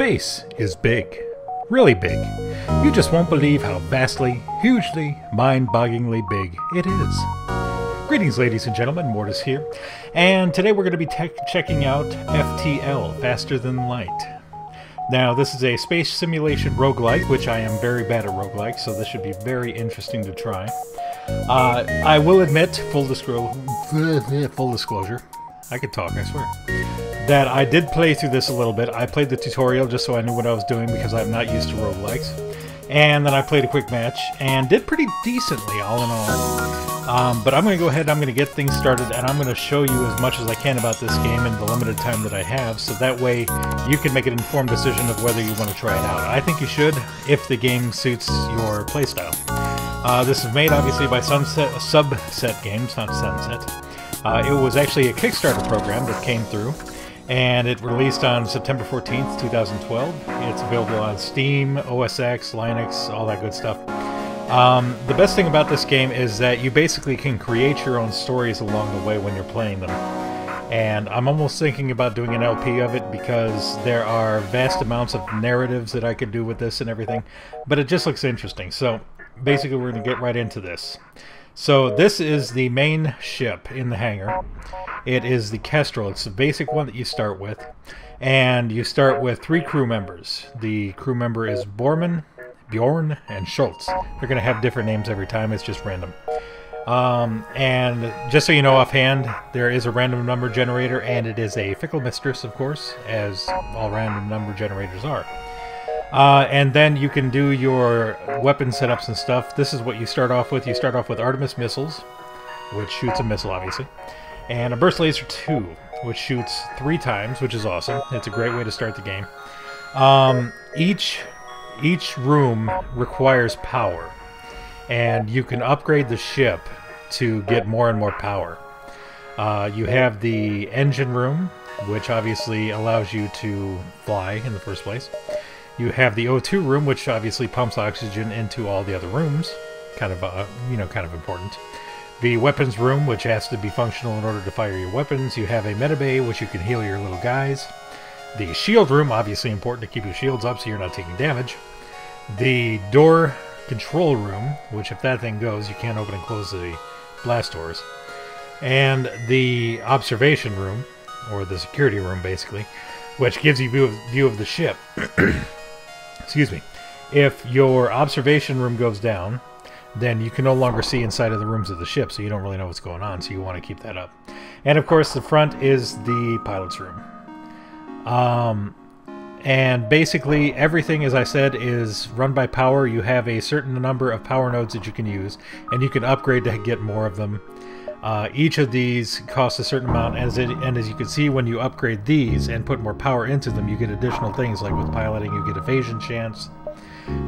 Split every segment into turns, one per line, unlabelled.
Space is big. Really big. You just won't believe how vastly, hugely, mind-bogglingly big it is. Greetings, ladies and gentlemen, Mortis here, and today we're going to be checking out FTL, Faster Than Light. Now, this is a space simulation roguelike, which I am very bad at roguelikes, so this should be very interesting to try. I will admit, full disclosure, I could talk, I swear, that I did play through this a little bit. I played the tutorial just so I knew what I was doing because I'm not used to roguelikes. And then I played a quick match and did pretty decently, all in all. But I'm going to go ahead and I'm going to get things started, and I'm going to show you as much as I can about this game in the limited time that I have, so that way you can make an informed decision of whether you want to try it out. I think you should, if the game suits your playstyle. This is made, obviously, by Subset Games, not Sunset. It was actually a Kickstarter program that came through, and it released on September 14th, 2012. It's available on Steam, OS X, Linux, all that good stuff. The best thing about this game is that you basically can create your own stories along the way when you're playing them. And I'm almost thinking about doing an LP of it because there are vast amounts of narratives that I could do with this and everything, but it just looks interesting. So basically we're going to get right into this. So this is the main ship in the hangar. It is the Kestrel. It's the basic one that you start with. And you start with 3 crew members. The crew member is Bjorn, and Schultz. They're going to have different names every time. It's just random. And just so you know offhand, there is a random number generator, and it is a fickle mistress, of course, as all random number generators are. And then you can do your weapon setups and stuff. This is what you start off with. You start off with Artemis missiles, which shoots a missile, obviously. And a burst laser 2, which shoots 3 times, which is awesome. It's a great way to start the game. Each room requires power, and you can upgrade the ship to get more and more power. You have the engine room, which obviously allows you to fly in the first place. You have the O2 room, which obviously pumps oxygen into all the other rooms, kind of important. The weapons room, which has to be functional in order to fire your weapons. You have a medibay, which you can heal your little guys. The shield room, obviously important to keep your shields up so you're not taking damage. The door control room, which if that thing goes, you can't open and close the blast doors. And the observation room, or the security room, basically, which gives you view of the ship. Excuse me. If your observation room goes down, then you can no longer see inside of the rooms of the ship, so you don't really know what's going on, so you want to keep that up. And of course, the front is the pilot's room. And basically, everything, as I said, is run by power. You have a certain number of power nodes that you can use, and you can upgrade to get more of them. Each of these costs a certain amount, and as you can see, when you upgrade these and put more power into them, you get additional things, like with piloting, you get evasion chance.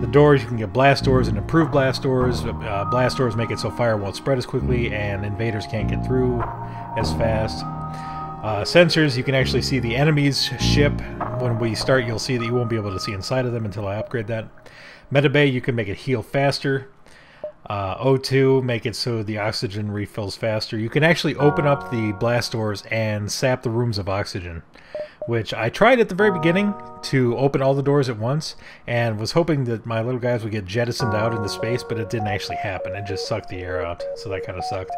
The doors, you can get blast doors and improved blast doors. Blast doors make it so fire won't spread as quickly, and invaders can't get through as fast. Sensors, you can actually see the enemy's ship. When we start, you'll see that you won't be able to see inside of them until I upgrade that. Medibay, you can make it heal faster. O2, make it so the oxygen refills faster. You can actually open up the blast doors and sap the rooms of oxygen, which I tried at the very beginning to open all the doors at once, and was hoping that my little guys would get jettisoned out into space, but it didn't actually happen. It just sucked the air out, so that kind of sucked.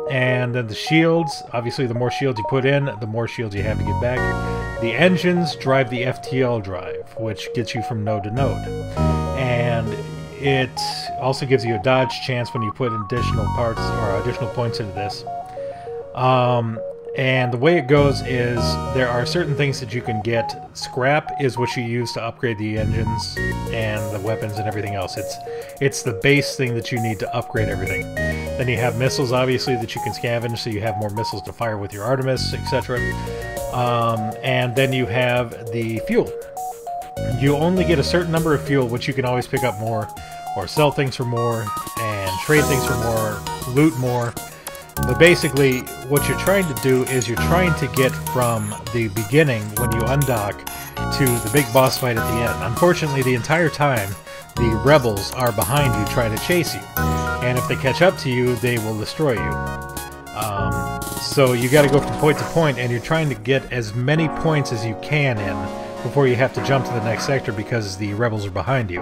And then the shields, obviously the more shields you put in, the more shields you have to get back. The engines drive the FTL drive, which gets you from node to node. And it also gives you a dodge chance when you put additional parts or additional points into this. And the way it goes is there are certain things that you can get. Scrap is what you use to upgrade the engines and the weapons and everything else. It's the base thing that you need to upgrade everything. Then you have missiles, obviously, that you can scavenge, so you have more missiles to fire with your Artemis, etc. And then you have the fuel. You only get a certain number of fuel, which you can always pick up more, or sell things for more, and trade things for more, loot more. But basically, what you're trying to do is you're trying to get from the beginning, when you undock, to the big boss fight at the end. Unfortunately, the entire time, the rebels are behind you trying to chase you. And if they catch up to you, they will destroy you. So you got to go from point to point, and you're trying to get as many points as you can in before you have to jump to the next sector because the rebels are behind you.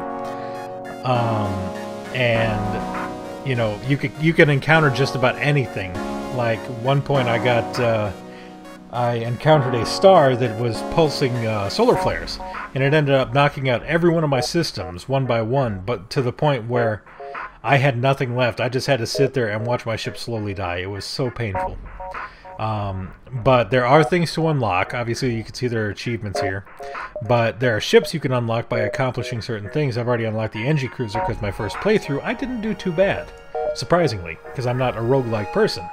And you know, you can encounter just about anything. Like one point I encountered a star that was pulsing solar flares, and it ended up knocking out every one of my systems one by one, but to the point where I had nothing left. I just had to sit there and watch my ship slowly die. It was so painful. But there are things to unlock. Obviously, you can see there are achievements here. But there are ships you can unlock by accomplishing certain things. I've already unlocked the NG Cruiser because my first playthrough, I didn't do too bad. Surprisingly, because I'm not a roguelike person.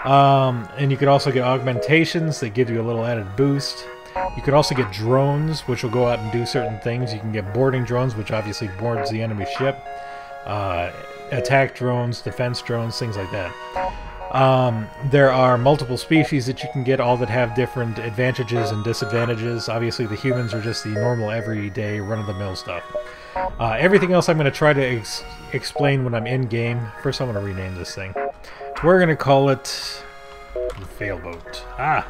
And you can also get augmentations that give you a little added boost. You could also get drones, which will go out and do certain things. You can get boarding drones, which obviously boards the enemy ship. Attack drones, defense drones, things like that. There are multiple species that you can get, all that have different advantages and disadvantages. Obviously, the humans are just the normal, everyday, run-of-the-mill stuff. Everything else I'm going to try to explain when I'm in-game. First, I'm going to rename this thing. We're going to call it the Failboat. Ah!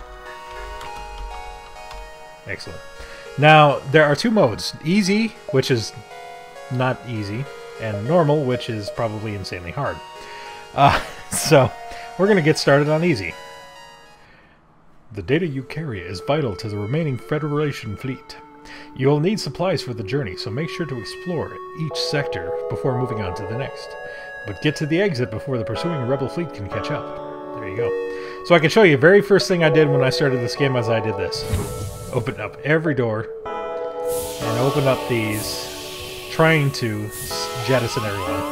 Excellent. Now, there are two modes. Easy, which is not easy, and normal, which is probably insanely hard. So, we're going to get started on easy. The data you carry is vital to the remaining Federation fleet. You will need supplies for the journey, so make sure to explore each sector before moving on to the next. But get to the exit before the pursuing rebel fleet can catch up. There you go. So I can show you, very first thing I did when I started this game was I did this. Open up every door, and open up these, trying to jettison everyone.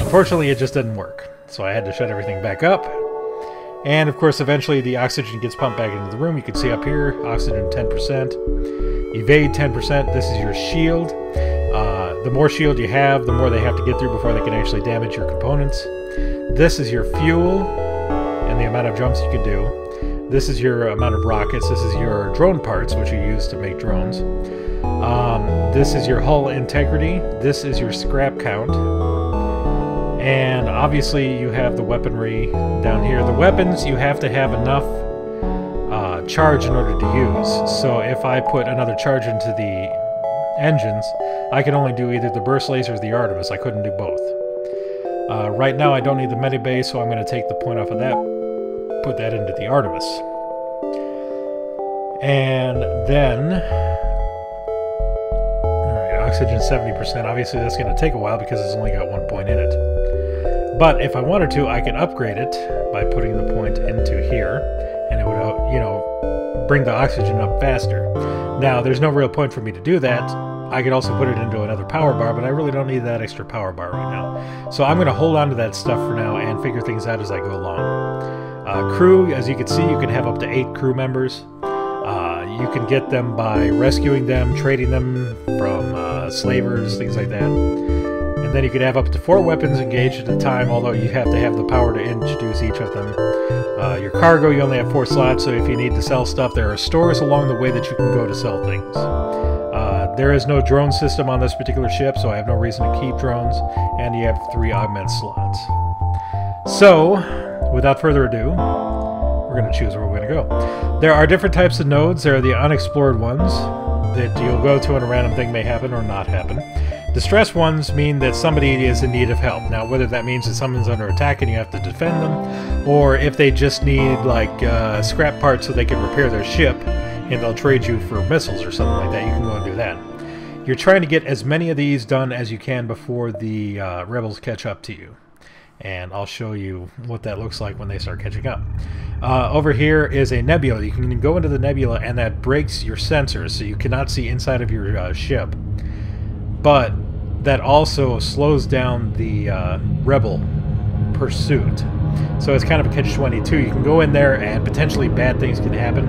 Unfortunately, it just didn't work. So I had to shut everything back up. And of course, eventually the oxygen gets pumped back into the room. You can see up here, oxygen 10%. Evade 10%. This is your shield. The more shield you have, the more they have to get through before they can actually damage your components. This is your fuel and the amount of jumps you can do. This is your amount of rockets. This is your drone parts, which you use to make drones. This is your hull integrity. This is your scrap count. And obviously you have the weaponry down here. The weapons, you have to have enough charge in order to use. So if I put another charge into the engines, I can only do either the burst laser or the Artemis. I couldn't do both. Right now I don't need the medibay, so I'm going to take the point off of that, put that into the Artemis. And then, alright, oxygen 70%. Obviously that's going to take a while because it's only got 1 point in it. But if I wanted to, I could upgrade it by putting the point into here, and it would, you know, bring the oxygen up faster. Now, there's no real point for me to do that. I could also put it into another power bar, but I really don't need that extra power bar right now. So I'm going to hold on to that stuff for now and figure things out as I go along. Crew, as you can see, you can have up to 8 crew members. You can get them by rescuing them, trading them from slavers, things like that. And then you could have up to 4 weapons engaged at a time, although you have to have the power to introduce each of them. Your cargo, you only have 4 slots, so if you need to sell stuff, there are stores along the way that you can go to sell things. There is no drone system on this particular ship, so I have no reason to keep drones, and you have 3 augment slots. So, without further ado, we're going to choose where we're going to go. There are different types of nodes. There are the unexplored ones that you'll go to and a random thing may happen or not happen. Distress ones mean that somebody is in need of help. Now, whether that means that someone's under attack and you have to defend them, or if they just need, like, scrap parts so they can repair their ship, and they'll trade you for missiles or something like that, you can go and do that. You're trying to get as many of these done as you can before the rebels catch up to you. And I'll show you what that looks like when they start catching up. Over here is a nebula. You can go into the nebula, and that breaks your sensors, so you cannot see inside of your ship. But that also slows down the rebel pursuit. So it's kind of a catch-22. You can go in there and potentially bad things can happen,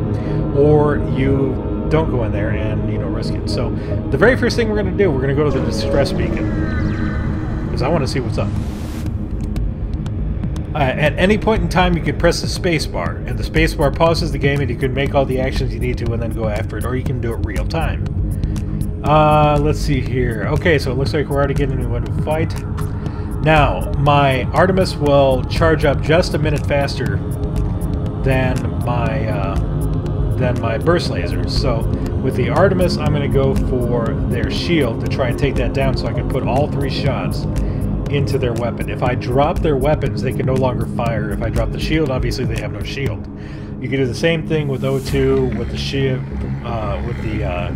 or you don't go in there and, you know, risk it. So the very first thing we're going to do, we're going to go to the distress beacon, because I want to see what's up. At any point in time, you can press the space bar, and the space bar pauses the game, and you can make all the actions you need to and then go after it, or you can do it real time. Let's see here. Okay, so it looks like we're already getting into a fight. Now, my Artemis will charge up just a minute faster than my burst lasers. So With the Artemis, I'm going to go for their shield to try and take that down so I can put all 3 shots into their weapon. If I drop their weapons, they can no longer fire. If I drop the shield, obviously they have no shield. You can do the same thing with O2, with the shield, with the, what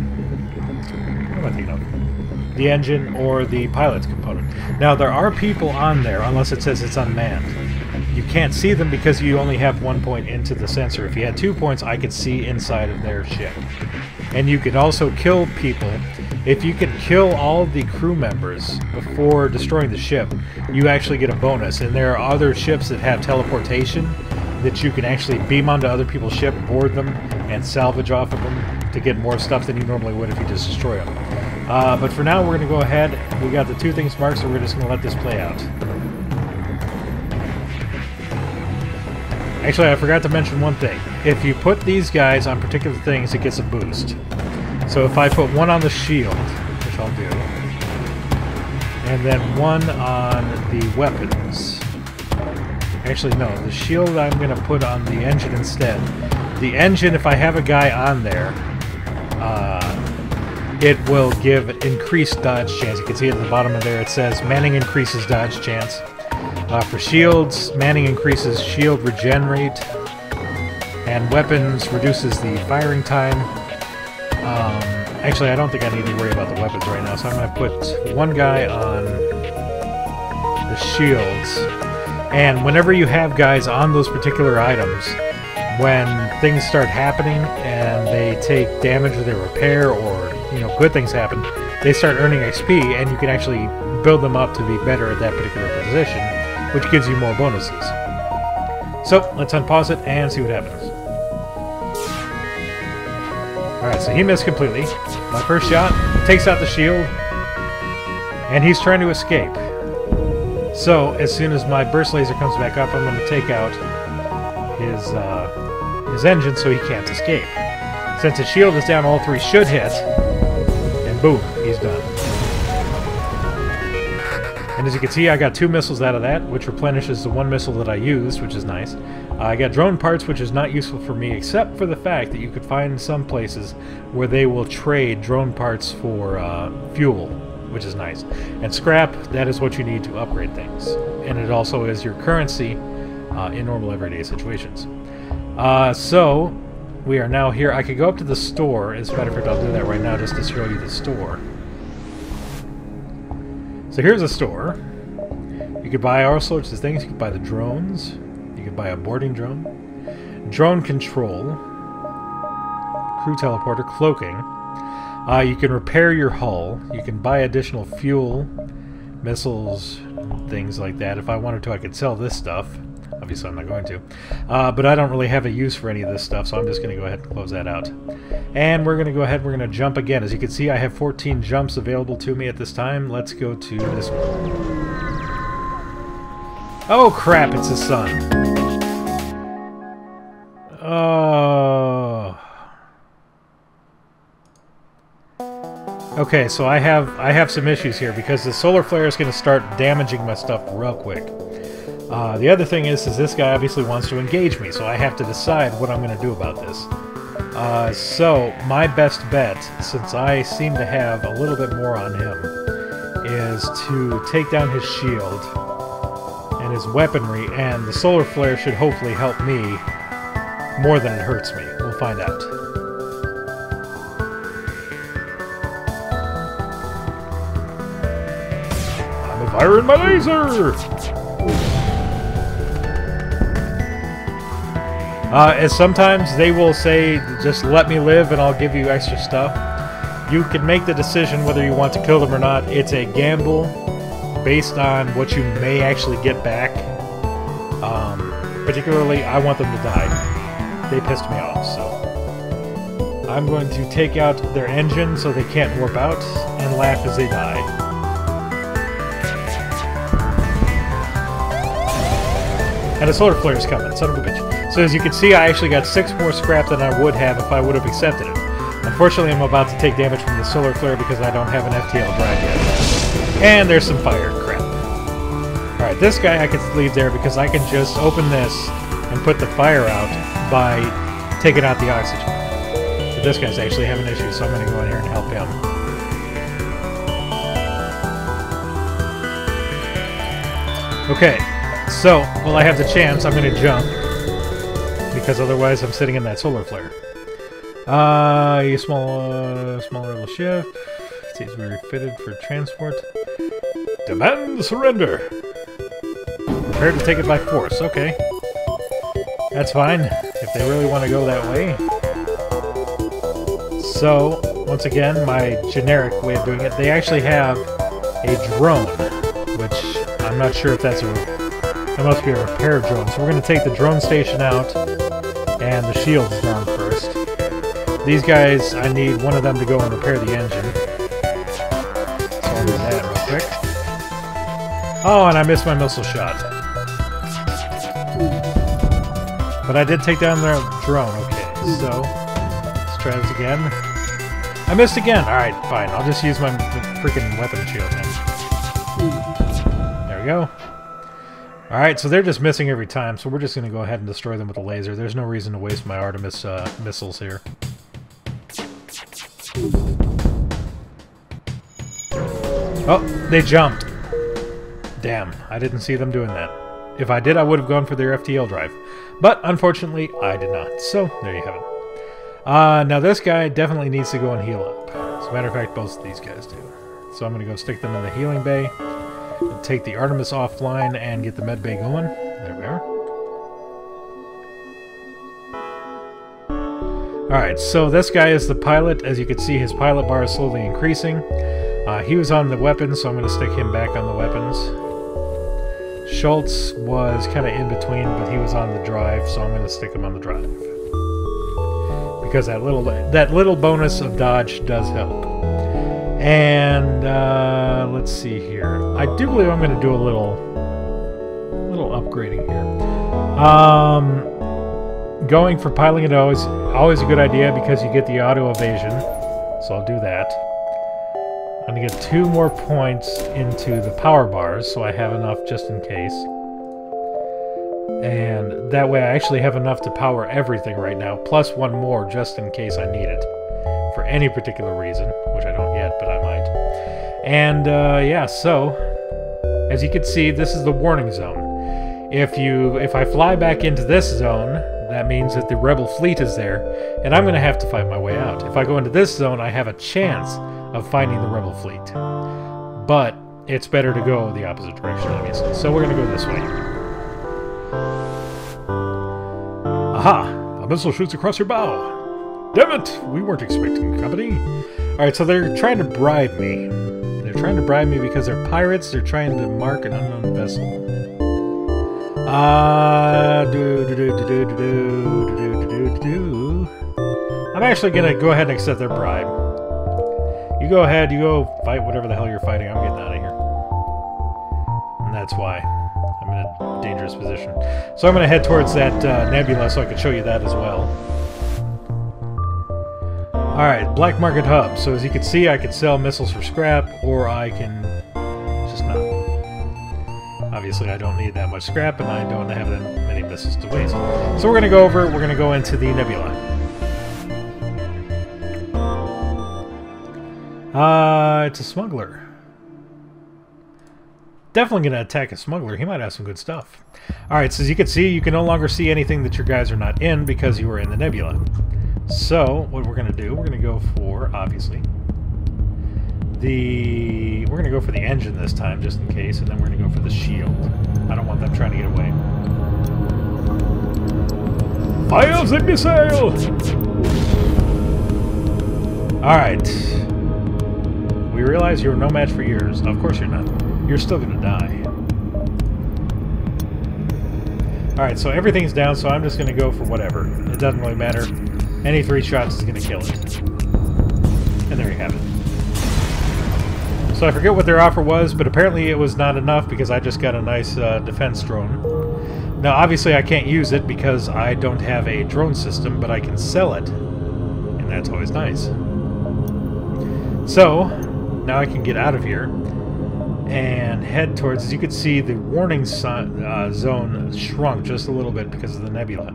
am I thinking of? The engine or the pilot's component. Now, there are people on there, unless it says it's unmanned. You can't see them because you only have 1 point into the sensor. If you had 2 points, I could see inside of their ship. And you can also kill people. If you can kill all the crew members before destroying the ship, you actually get a bonus. And there are other ships that have teleportation that you can actually beam onto other people's ship, board them, and salvage off of them to get more stuff than you normally would if you just destroy them. But for now, we're going to go ahead. We got the 2 things marked, so we're just going to let this play out. Actually, I forgot to mention one thing. If you put these guys on particular things, it gets a boost. So if I put one on the shield, which I'll do, and then one on the weapons. Actually, no, the shield I'm going to put on the engine instead. The engine, if I have a guy on there, it will give increased dodge chance. You can see at the bottom of there it says Manning increases dodge chance. For shields, Manning increases shield regenerate, and weapons reduces the firing time. Actually, I don't think I need to worry about the weapons right now, so I'm going to put one guy on the shields. And whenever you have guys on those particular items, when things start happening and they take damage or they repair or, you know, good things happen, they start earning XP, and you can actually build them up to be better at that particular position, which gives you more bonuses. So, let's unpause it and see what happens. Alright, so he missed completely. My first shot takes out the shield, and he's trying to escape. So, as soon as my burst laser comes back up, I'm going to take out his engine so he can't escape. Since his shield is down, all 3 should hit, and boom, he's done. And as you can see, I got 2 missiles out of that, which replenishes the 1 missile that I used, which is nice. I got drone parts, which is not useful for me, except for the fact that you could find some places where they will trade drone parts for fuel, which is nice. And scrap, that is what you need to upgrade things. And it also is your currency in normal everyday situations. So, we are now here. I could go up to the store. As a matter of fact, I'll do that right now just to show you the store. So here's a store. You could buy all sorts of things. You could buy the drones. You could buy a boarding drone. Drone control. Crew teleporter. Cloaking. You can repair your hull. You can buy additional fuel, missiles, things like that. If I wanted to, I could sell this stuff. Obviously, I'm not going to. But I don't really have a use for any of this stuff, so I'm just going to go ahead and close that out. And we're going to go ahead and we're going to jump again. As you can see, I have 14 jumps available to me at this time. Let's go to this one. Oh, crap, it's the sun. Oh. Okay, so I have some issues here because the solar flare is going to start damaging my stuff real quick. The other thing is this guy obviously wants to engage me, so I have to decide what I'm going to do about this. So, my best bet, since I seem to have a little bit more on him, is to take down his shield and his weaponry, and the solar flare should hopefully help me more than it hurts me. We'll find out. I'm firing my laser! As sometimes they will say, just let me live and I'll give you extra stuff. You can make the decision whether you want to kill them or not. It's a gamble based on what you may actually get back. Particularly, I want them to die. They pissed me off, so I'm going to take out their engine so they can't warp out and laugh as they die. And a solar flare is coming, son of a bitch. So as you can see, I actually got 6 more scrap than I would have if I would have accepted it. Unfortunately, I'm about to take damage from the solar flare because I don't have an FTL drive yet. And there's some fire. Crap. Alright, this guy I can leave there because I can just open this and put the fire out by taking out the oxygen. But this guy's actually having issues, so I'm going to go in here and help him. Okay, so, while I have the chance, I'm going to jump. Because otherwise I'm sitting in that solar flare. A smaller little ship. Seems to be refitted for transport. Demand surrender! Prepare to take it by force. Okay. That's fine, if they really want to go that way. So, once again, my generic way of doing it, they actually have a drone, which I'm not sure if that's that must be a repair drone. So we're going to take the drone station out, and the shield's down first. These guys, I need one of them to go and repair the engine. So I'll do that real quick. Oh, and I missed my missile shot. But I did take down their drone. Okay, so let's try this again. I missed again. Alright, fine. I'll just use my freaking weapon shield then. There we go. Alright, so they're just missing every time, so we're just going to go ahead and destroy them with a laser. There's no reason to waste my Artemis missiles here. Oh, they jumped. Damn, I didn't see them doing that. If I did, I would have gone for their FTL drive. But, unfortunately, I did not. So, there you have it. Now this guy definitely needs to go and heal up. As a matter of fact, both of these guys do. So I'm going to go stick them in the healing bay. Take the Artemis offline and get the med bay going. There we are. Alright, so this guy is the pilot. As you can see, his pilot bar is slowly increasing. He was on the weapons, so I'm going to stick him back on the weapons. Schultz was kind of in between, but he was on the drive, so I'm going to stick him on the drive. Because that little bonus of dodge does help. And let's see here. I do believe I'm going to do a little upgrading here. Going for piling it always a good idea because you get the auto evasion. So I'll do that. I'm going to get 2 more points into the power bars, so I have enough just in case. And that way I actually have enough to power everything right now, plus 1 more just in case I need it. For any particular reason, which I don't yet, but I might. And, yeah, so, as you can see, this is the warning zone. If I fly back into this zone, that means that the rebel fleet is there, and I'm going to have to fight my way out. If I go into this zone, I have a chance of finding the rebel fleet. But it's better to go the opposite direction, obviously. So we're going to go this way. Aha! A missile shoots across your bow. Damn it! We weren't expecting company. Alright, so they're trying to bribe me. They're trying to bribe me because they're pirates. They're trying to mark an unknown vessel. I'm actually going to go ahead and accept their bribe. You go ahead, you go fight whatever the hell you're fighting. I'm getting out of here. And that's why I'm in a dangerous position. So I'm going to head towards that nebula so I can show you that as well. Alright, Black Market Hub. So as you can see, I can sell missiles for scrap, or I can just not. Obviously, I don't need that much scrap, and I don't have that many missiles to waste. So we're going to go over, we're going to go into the nebula. It's a smuggler. Definitely going to attack a smuggler. He might have some good stuff. Alright, so as you can see, you can no longer see anything that your guys are not in because you were in the nebula. So, what we're going to do, we're going to go for, obviously, we're going to go for the engine this time, just in case, and then we're going to go for the shield. I don't want them trying to get away. Fire the missile! Alright. We realize you're no match for yours. Of course you're not. You're still going to die. Alright, so everything's down, so I'm just going to go for whatever. It doesn't really matter. Any 3 shots is going to kill it. And there you have it. So I forget what their offer was, but apparently it was not enough because I just got a nice defense drone. Now obviously I can't use it because I don't have a drone system, but I can sell it. And that's always nice. So, now I can get out of here and head towards, as you can see, the warning zone shrunk just a little bit because of the nebula.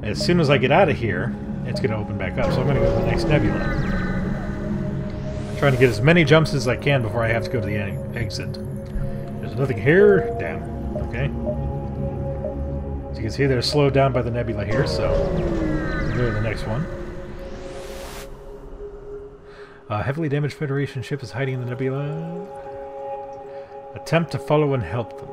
As soon as I get out of here, it's going to open back up. So I'm going to go to the next nebula. Trying to get as many jumps as I can before I have to go to the exit. There's nothing here. Damn. Okay. As you can see, they're slowed down by the nebula here, so we'll go to the next one. Heavily damaged Federation ship is hiding in the nebula. Attempt to follow and help them.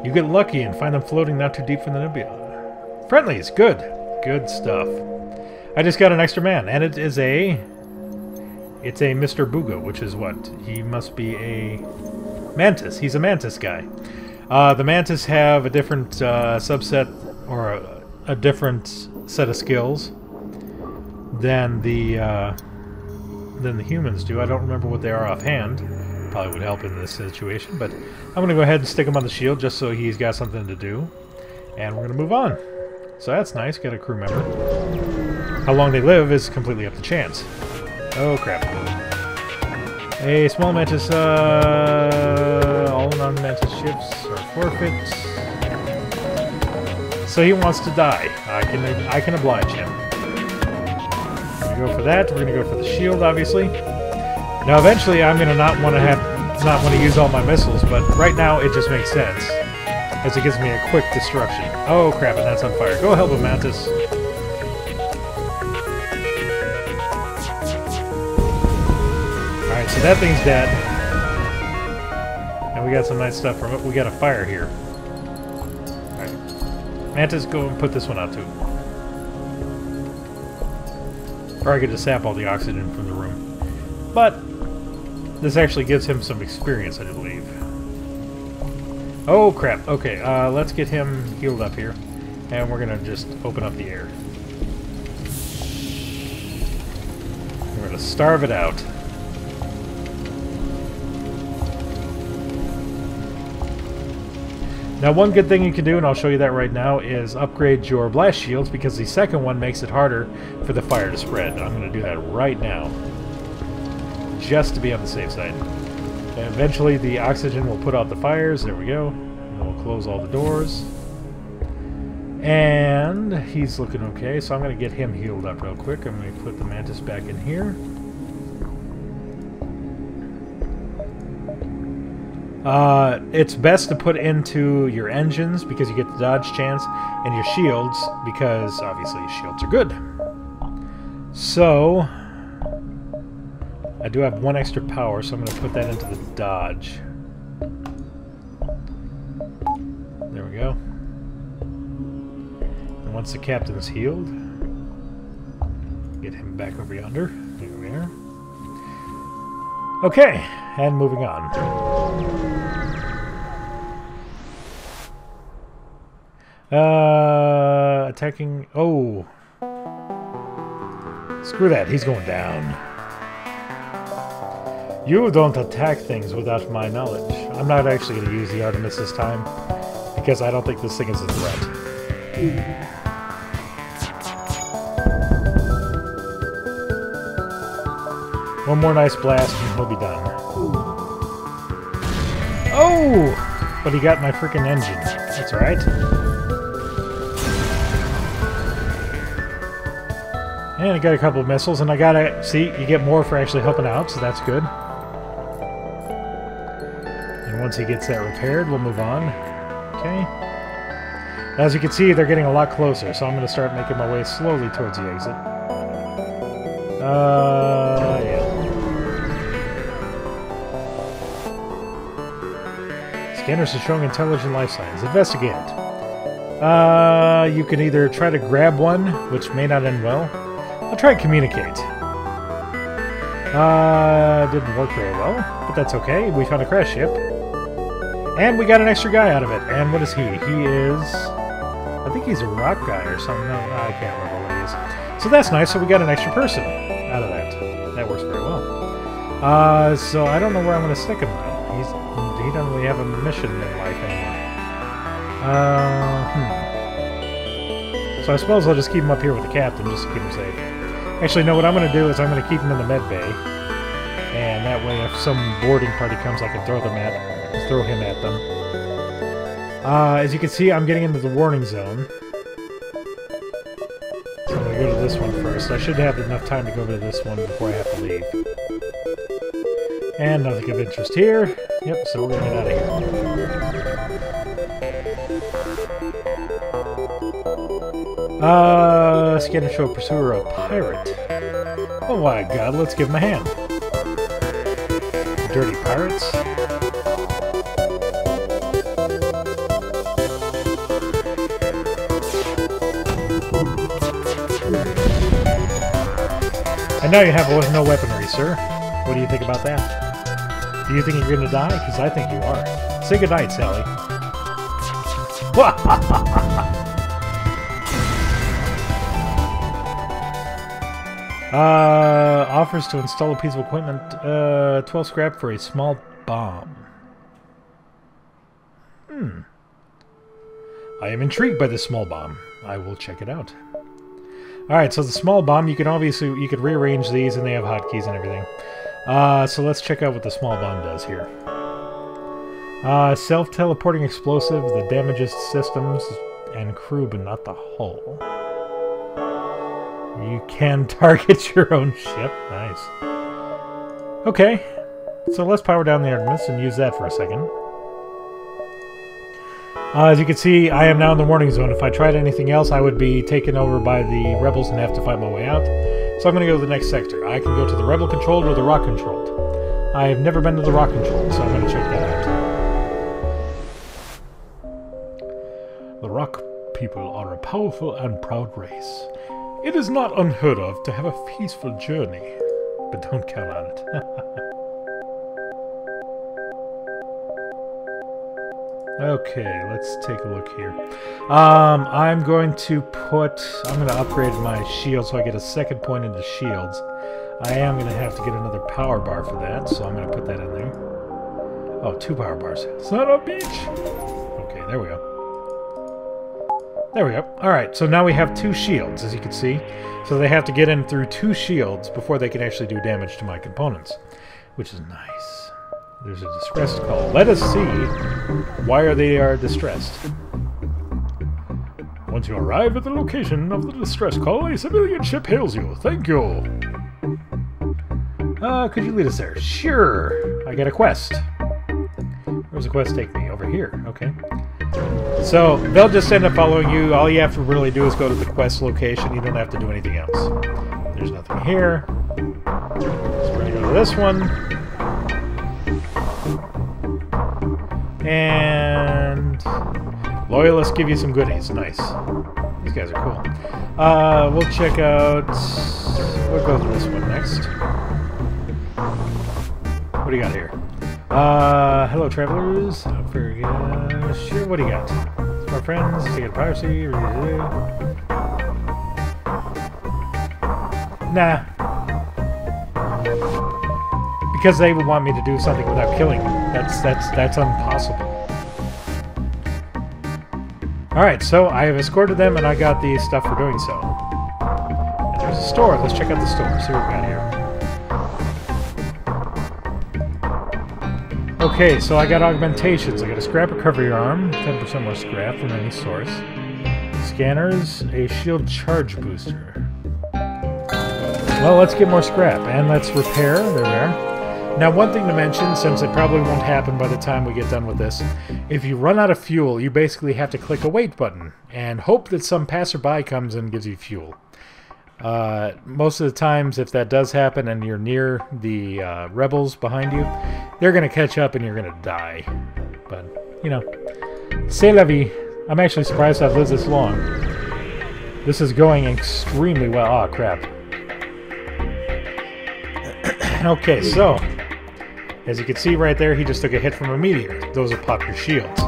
You get lucky and find them floating not too deep from the nebula. Friendlies, good. Good stuff. I just got an extra man, and it is a... It's a Mr. Booga, which is what? He must be a Mantis. He's a Mantis guy. The Mantis have a different subset, or a different set of skills than the humans do. I don't remember what they are offhand. Probably would help in this situation, but I'm going to go ahead and stick him on the shield just so he's got something to do. And we're going to move on. So that's nice, got a crew member. How long they live is completely up to chance. Oh crap. A small Mantis, all non-Mantis ships are forfeit. So he wants to die. I can oblige him. We're going to go for that. We're going to go for the shield, obviously. Now, eventually, I'm going to not want to use all my missiles, but right now it just makes sense, as it gives me a quick destruction. Oh crap! And that's on fire. Go help him, Mantis. All right, so that thing's dead, and we got some nice stuff from it. We got a fire here. All right, Mantis, go and put this one out too. Or I could just sap all the oxygen from the room, but this actually gives him some experience, I believe. Oh, crap. Okay, let's get him healed up here. And we're going to just open up the air. We're going to starve it out. Now, one good thing you can do, and I'll show you that right now, is upgrade your blast shields, because the second one makes it harder for the fire to spread. I'm going to do that right now, just to be on the safe side. And eventually the oxygen will put out the fires. There we go. And then we'll close all the doors. And he's looking okay, so I'm going to get him healed up real quick. I'm going to put the Mantis back in here. It's best to put into your engines because you get the dodge chance, and your shields because obviously shields are good. So I do have one extra power, so I'm going to put that into the dodge. There we go. And once the captain's healed, get him back over yonder. There we are. Okay, and moving on. Attacking... Oh! Screw that, he's going down. You don't attack things without my knowledge. I'm not actually going to use the Artemis this time, because I don't think this thing is a threat. One more nice blast and he'll be done. Oh! But he got my freaking engine. That's alright. And I got a couple of missiles, and I gotta... See, you get more for actually helping out, so that's good. And once he gets that repaired, we'll move on. Okay. As you can see, they're getting a lot closer, so I'm going to start making my way slowly towards the exit. Yeah. Scanners are showing intelligent life signs. Investigate it. You can either try to grab one, which may not end well. I'll try and communicate. Didn't work very well, but that's okay. We found a crash ship. And we got an extra guy out of it. And what is he? He is... I think he's a rock guy or something. No, I can't remember what he is. So that's nice. So we got an extra person out of that. That works very well. So I don't know where I'm going to stick him, though. He doesn't really have a mission in life anymore. So I suppose I'll just keep him up here with the captain, just to keep him safe. Actually, no, what I'm going to do is I'm going to keep him in the med bay. And that way, if some boarding party comes, I can throw him at them. As you can see, I'm getting into the warning zone. this one first. I should have enough time to go over to this one before I have to leave. And nothing of interest here. Yep, so we're gonna get out of here. Scan to show pursuer a pirate. Oh my god, let's give him a hand. Dirty pirates. I know you have no weaponry, sir. What do you think about that? Do you think you're gonna die? Because I think you are. Say goodnight, Sally. Offers to install a piece of equipment, 12 scrap for a small bomb. I am intrigued by this small bomb. I will check it out. Alright, so the small bomb, you could rearrange these and they have hotkeys and everything. So let's check out what the small bomb does here. Self-teleporting explosive that damages systems and crew, but not the hull. You can target your own ship. Nice. Okay, so let's power down the Artemis and use that for a second. As you can see, I am now in the warning zone. If I tried anything else, I would be taken over by the rebels and have to fight my way out. So I'm going to go to the next sector. I can go to the rebel-controlled or the rock-controlled. I have never been to the rock-controlled, so I'm going to check that out. The rock people are a powerful and proud race. It is not unheard of to have a peaceful journey, but don't count on it. Okay, let's take a look here. I'm going to upgrade my shield so I get a second point into shields. I am going to have to get another power bar for that, so I'm going to put that in there. Oh, 2 power bars. Son of a bitch! Okay, there we go. There we go. Alright, so now we have 2 shields, as you can see. So they have to get in through 2 shields before they can actually do damage to my components, which is nice. There's a distress call. Let us see why they are distressed. Once you arrive at the location of the distress call, a civilian ship hails you. Thank you. Could you lead us there? Sure. I get a quest. Where's the quest take me? Over here. Okay. So, they'll just end up following you. All you have to really do is go to the quest location. You don't have to do anything else. There's nothing here. So we're going to go to this one. And loyalists give you some goodies. Nice. These guys are cool. We'll check out... We'll go to this one next. What do you got here? Hello, travelers. Sure, what do you got? Smart friends, ticket piracy. Nah. Because they would want me to do something without killing them. That's impossible. Alright, so I have escorted them and I got the stuff for doing so. And there's a store. Let's check out the store. See what we got here. Okay, so I got augmentations. I got a scrap recovery arm, 10% more scrap from any source. Scanners, a shield charge booster. Well, let's get more scrap, and let's repair. There we are. Now, one thing to mention, since it probably won't happen by the time we get done with this, if you run out of fuel, you basically have to click a wait button and hope that some passerby comes and gives you fuel. Most of the times, if that does happen and you're near the rebels behind you, they're going to catch up and you're going to die. But, you know, c'est la vie. I'm actually surprised I've lived this long. This is going extremely well. Oh, crap. Okay, so, as you can see right there, he just took a hit from a meteor. Those will pop your shields.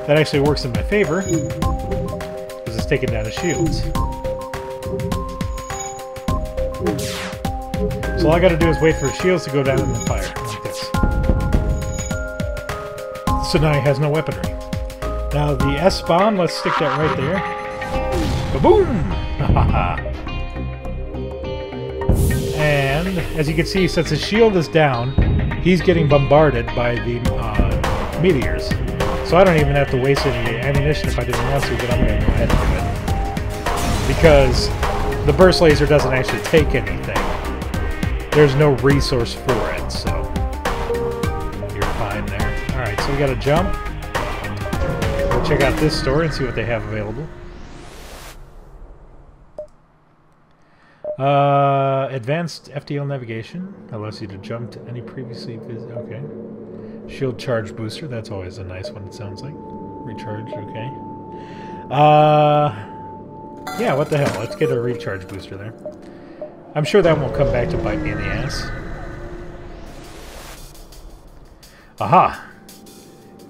That actually works in my favor, because it's taking down his shields. So all I gotta do is wait for his shields to go down and then fire, like this. So now he has no weaponry. Now the S-bomb, let's stick that right there. Ba-boom! And, as you can see, since his shield is down, he's getting bombarded by the meteors. So I don't even have to waste any ammunition if I didn't want to, but I'm gonna go ahead and do it. Because the burst laser doesn't actually take anything. There's no resource for it, so you're fine there. Alright, so we gotta jump. Go check out this store and see what they have available. Advanced FTL navigation allows you to jump to any previously visited. Okay. Shield charge booster, that's always a nice one, it sounds like. Recharge, okay. Yeah, what the hell? Let's get a recharge booster there. I'm sure that won't come back to bite me in the ass. Aha!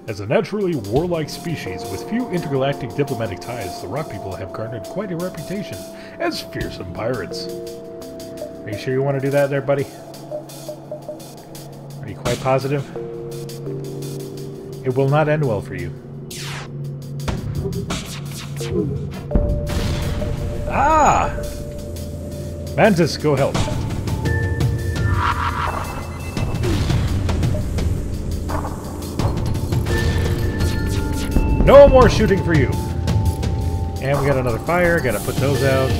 As a naturally warlike species with few intergalactic diplomatic ties, the Rock People have garnered quite a reputation as fearsome pirates. Are you sure you want to do that there, buddy? Are you quite positive? It will not end well for you. Ah! Mantis, go help. No more shooting for you. And we got another fire. Gotta put those out.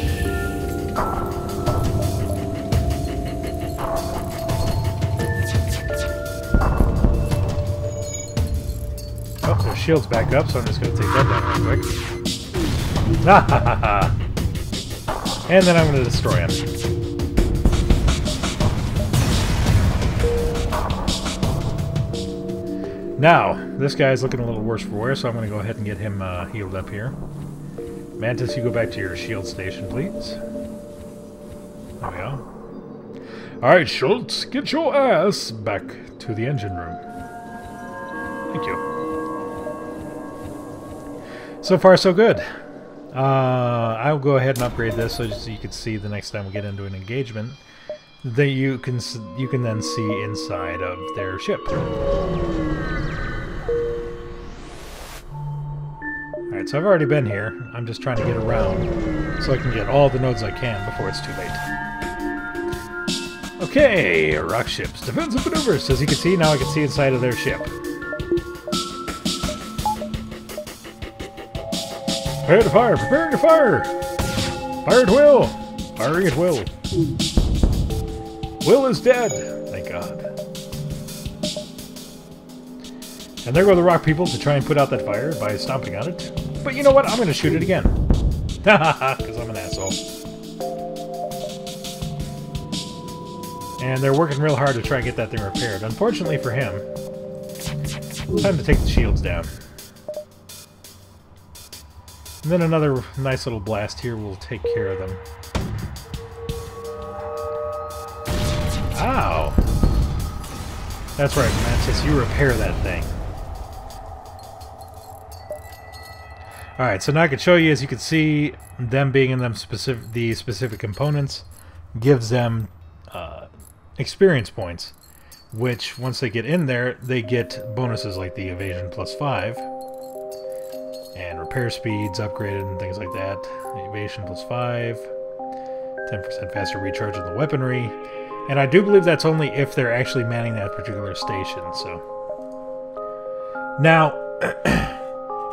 Oh, their shield's back up, so I'm just gonna take that down real quick. And then I'm gonna destroy him. Now, this guy's looking a little worse for wear, so I'm going to go ahead and get him healed up here. Mantis, you go back to your shield station, please. There we go. Alright, Schultz, get your ass back to the engine room. Thank you. So far, so good. I'll go ahead and upgrade this so you can see the next time we get into an engagement that you can then see inside of their ship. Alright, so I've already been here. I'm just trying to get around so I can get all the nodes I can before it's too late. Okay, rock ships. Defensive maneuvers. As you can see, now I can see inside of their ship. Prepare to fire! Preparing to fire! Fire at will! Firing at will. Will is dead! Thank God. And there go the rock people to try and put out that fire by stomping on it. But you know what? I'm going to shoot it again. Because I'm an asshole. And they're working real hard to try and get that thing repaired. Unfortunately for him, time to take the shields down. And then another nice little blast here will take care of them. Ow! That's right, Mantis, you repair that thing. Alright, so now I can show you, as you can see, them being in the specific components gives them experience points, which once they get in there, they get bonuses like the evasion +5 and repair speeds upgraded and things like that. Evasion +5, 10% faster recharge of the weaponry, and I do believe that's only if they're actually manning that particular station. So now,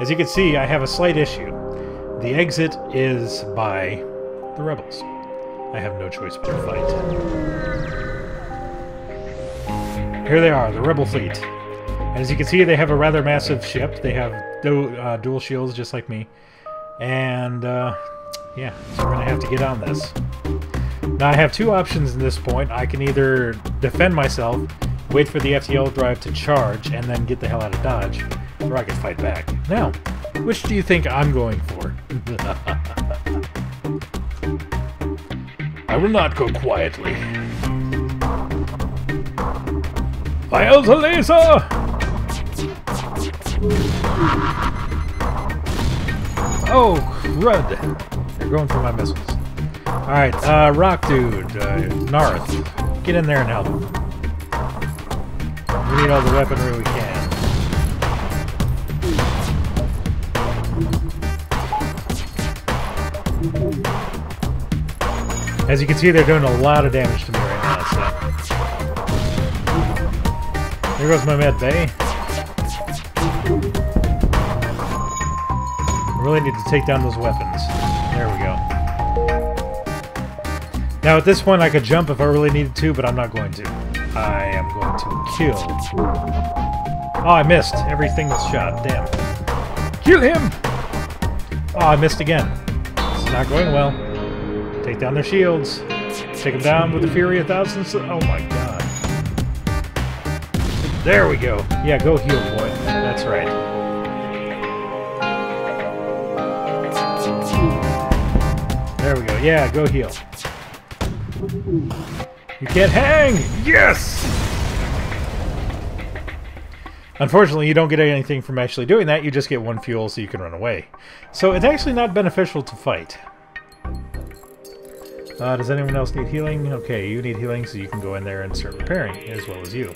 as you can see, I have a slight issue. The exit is by the rebels. I have no choice but to fight. Here they are, the rebel fleet. And as you can see, they have a rather massive ship. They have dual shields, just like me. And, yeah, so we're going to have to get on this. Now, I have two options at this point. I can either defend myself, wait for the FTL drive to charge, and then get the hell out of Dodge, or I can fight back. Now, which do you think I'm going for? I will not go quietly. Fire the laser! Oh, crud! They're going for my missiles. Alright, Rock Dude, Narth, get in there and help. We need all the weaponry we can. As you can see, they're doing a lot of damage to me right now, so... There goes my med bay. I really need to take down those weapons. There we go. Now at this point I could jump if I really needed to, but I'm not going to. I am going to kill. Oh, I missed. Everything was shot. Damn. Kill him! Oh, I missed again. This is not going well. Take down their shields. Take them down with the fury of thousands. Oh my god. There we go. Yeah, go heal, boy. That's right. There we go. Yeah, go heal. You can't hang! Yes! Unfortunately, you don't get anything from actually doing that. You just get 1 fuel so you can run away. So it's actually not beneficial to fight. Does anyone else need healing? Okay, you need healing so you can go in there and start repairing, as well as you.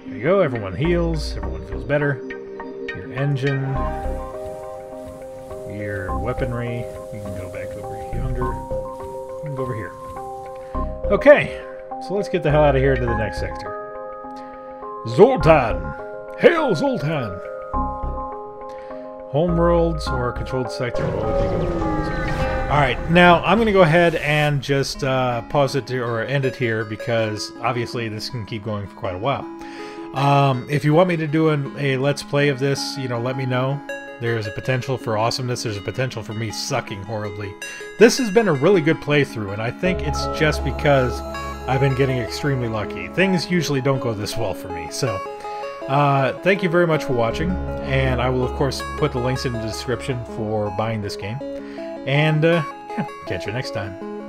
There you go, everyone heals, everyone feels better. Your engine, your weaponry, you can go back over yonder, you can go over here. Okay, so let's get the hell out of here to the next sector. Zoltan! Hail Zoltan! Homeworlds or controlled sector? Alright, now I'm going to go ahead and just pause it or end it here because obviously this can keep going for quite a while. If you want me to do a let's play of this, you know, let me know. There's a potential for awesomeness. There's a potential for me sucking horribly. This has been a really good playthrough, and I think it's just because I've been getting extremely lucky. Things usually don't go this well for me. So, thank you very much for watching, and I will, of course, put the links in the description for buying this game. And, yeah, catch you next time.